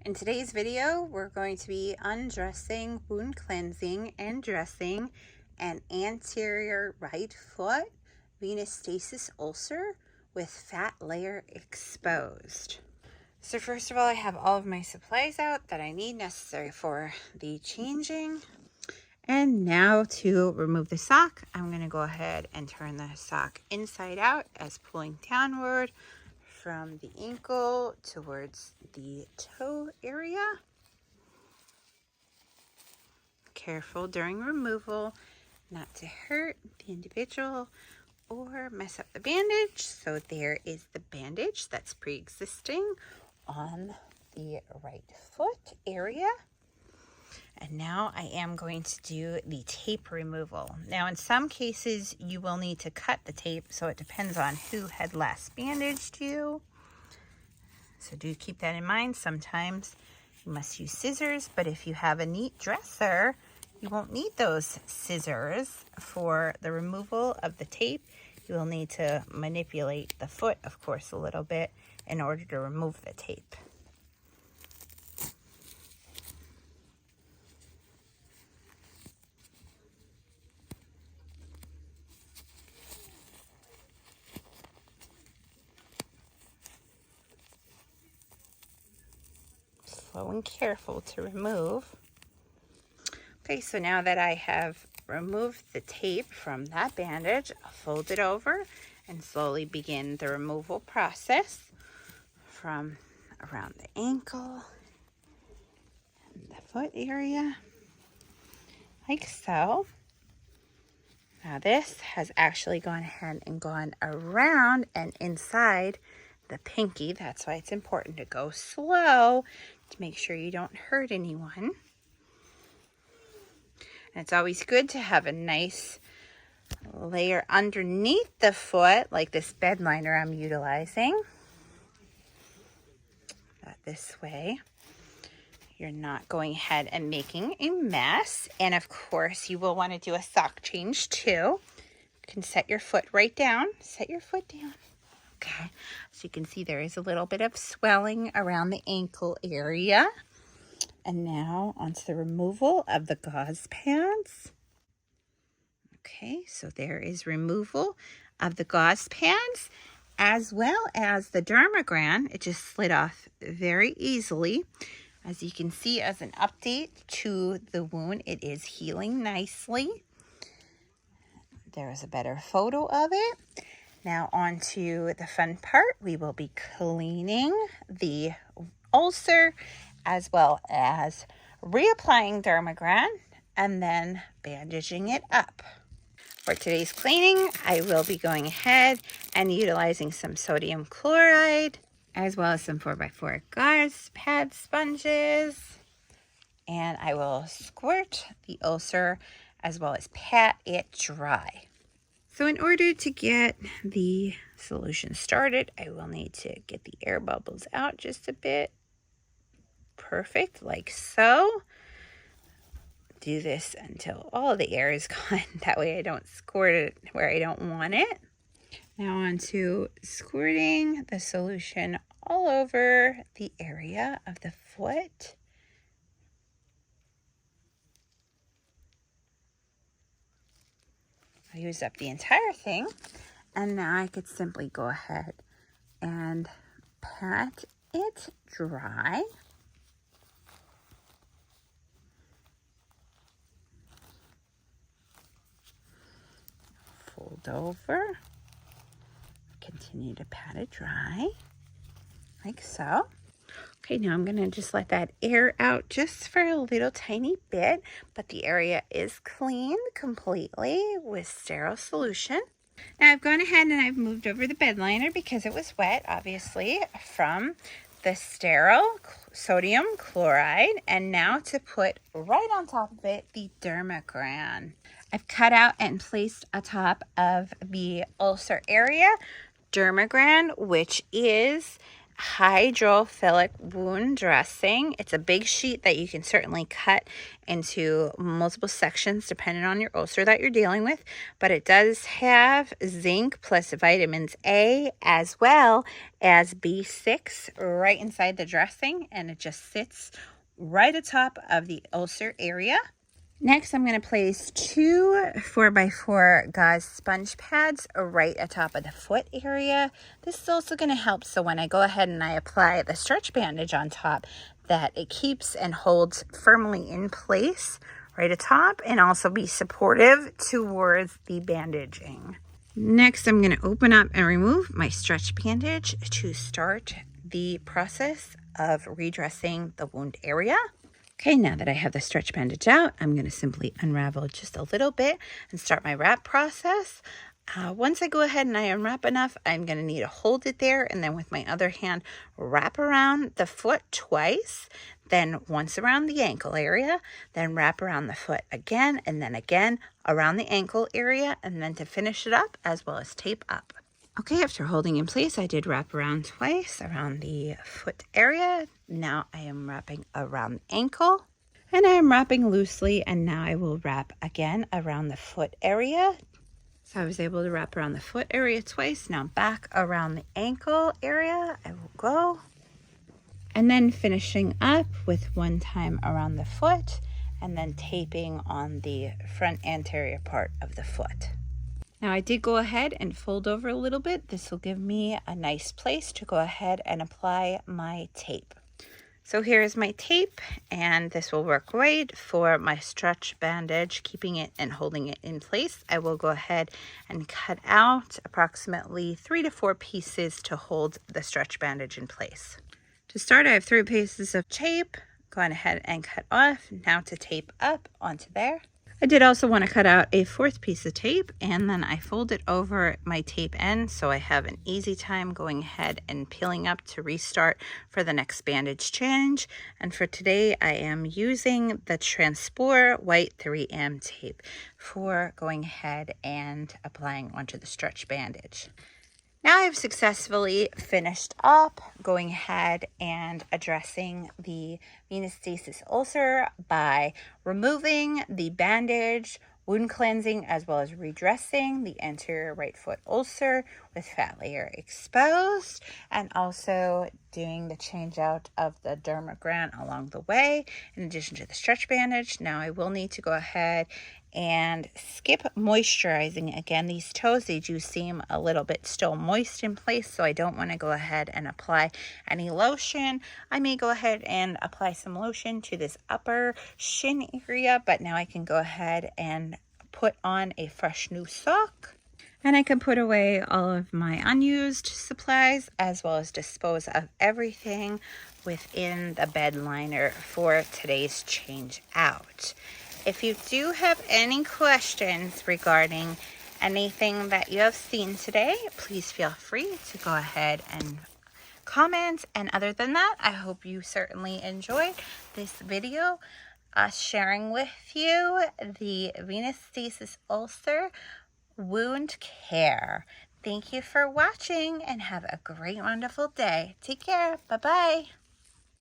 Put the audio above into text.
In today's video, we're going to be undressing, wound cleansing, and dressing an anterior right foot venous stasis ulcer with fat layer exposed. So first of all, I have all of my supplies out that I need necessary for the changing. And now to remove the sock, I'm going to go ahead and turn the sock inside out as pulling downward from the ankle towards the toe area. Careful during removal not to hurt the individual or mess up the bandage. So there is the bandage that's pre-existing on the right foot area. And now I am going to do the tape removal. Now in some cases you will need to cut the tape, so it depends on who had last bandaged you. So do keep that in mind. Sometimes you must use scissors, but if you have a neat dresser, you won't need those scissors for the removal of the tape. You will need to manipulate the foot, of course, a little bit in order to remove the tape. Slow and careful to remove. Okay, so now that I have removed the tape from that bandage, I'll fold it over and slowly begin the removal process from around the ankle and the foot area, like so. Now this has actually gone ahead and gone around and inside the pinky. That's why it's important to go slow to make sure you don't hurt anyone. And it's always good to have a nice layer underneath the foot, like this bed liner I'm utilizing. This way you're not going ahead and making a mess. And of course you will want to do a sock change too. You can set your foot right down. Set your foot down. Okay, so you can see there is a little bit of swelling around the ankle area. And now onto the removal of the gauze pads. Okay, so there is removal of the gauze pads as well as the dermagran. It just slid off very easily. As you can see, as an update to the wound, it is healing nicely. There is a better photo of it. Now on to the fun part. We will be cleaning the ulcer as well as reapplying dermagran and then bandaging it up. For today's cleaning, I will be going ahead and utilizing some sodium chloride as well as some 4x4 gauze pad sponges. And I will squirt the ulcer as well as pat it dry. So in order to get the solution started, I will need to get the air bubbles out just a bit. Perfect, like so. Do this until all the air is gone. That way I don't squirt it where I don't want it. Now on to squirting the solution all over the area of the foot. I used up the entire thing, and now I could simply go ahead and pat it dry. Fold over. Continue to pat it dry, like so. Okay, now I'm going to just let that air out just for a little tiny bit, but the area is cleaned completely with sterile solution. Now I've gone ahead and I've moved over the bed liner because it was wet, obviously, from the sterile sodium chloride, and now to put right on top of it the dermagran. I've cut out and placed atop of the ulcer area dermagran, which is hydrophilic wound dressing. It's a big sheet that you can certainly cut into multiple sections depending on your ulcer that you're dealing with, but it does have zinc plus vitamins A as well as B6 right inside the dressing, and it just sits right atop of the ulcer area. Next, I'm going to place 2 4x4 gauze sponge pads right atop of the foot area. This is also going to help so when I go ahead and I apply the stretch bandage on top, that it keeps and holds firmly in place right atop and also be supportive towards the bandaging. Next, I'm going to open up and remove my stretch bandage to start the process of redressing the wound area. Okay, now that I have the stretch bandage out, I'm going to simply unravel just a little bit and start my wrap process. Once I go ahead and I unwrap enough, I'm going to need to hold it there and then with my other hand, wrap around the foot twice, then once around the ankle area, then wrap around the foot again, and then again around the ankle area, and then to finish it up as well as tape up. Okay, after holding in place, I did wrap around twice around the foot area. Now I am wrapping around the ankle, and I am wrapping loosely, and now I will wrap again around the foot area. So I was able to wrap around the foot area twice. Now back around the ankle area, I will go. And then finishing up with one time around the foot, and then taping on the front anterior part of the foot. Now I did go ahead and fold over a little bit. This will give me a nice place to go ahead and apply my tape. So here is my tape, and this will work great for my stretch bandage, keeping it and holding it in place. I will go ahead and cut out approximately 3 to 4 pieces to hold the stretch bandage in place. To start, I have 3 pieces of tape. Go ahead and cut off. Now to tape up onto there. I did also want to cut out a 4th piece of tape, and then I fold it over my tape end so I have an easy time going ahead and peeling up to restart for the next bandage change. And for today, I am using the Transport White 3M tape for going ahead and applying onto the stretch bandage. Now I've successfully finished up going ahead and addressing the venous stasis ulcer by removing the bandage, wound cleansing, as well as redressing the anterior right foot ulcer with fat layer exposed, and also doing the change out of the dermagram along the way in addition to the stretch bandage. Now I will need to go ahead and skip moisturizing again. These toes, they do seem a little bit still moist in place, so I don't want to go ahead and apply any lotion. I may go ahead and apply some lotion to this upper shin area, but now I can go ahead and put on a fresh new sock. And I can put away all of my unused supplies as well as dispose of everything within the bed liner for today's change out. If you do have any questions regarding anything that you have seen today, please feel free to go ahead and comment. And other than that, I hope you certainly enjoyed this video, sharing with you the venous stasis ulcer wound care. Thank you for watching and have a great, wonderful day. Take care. Bye-bye.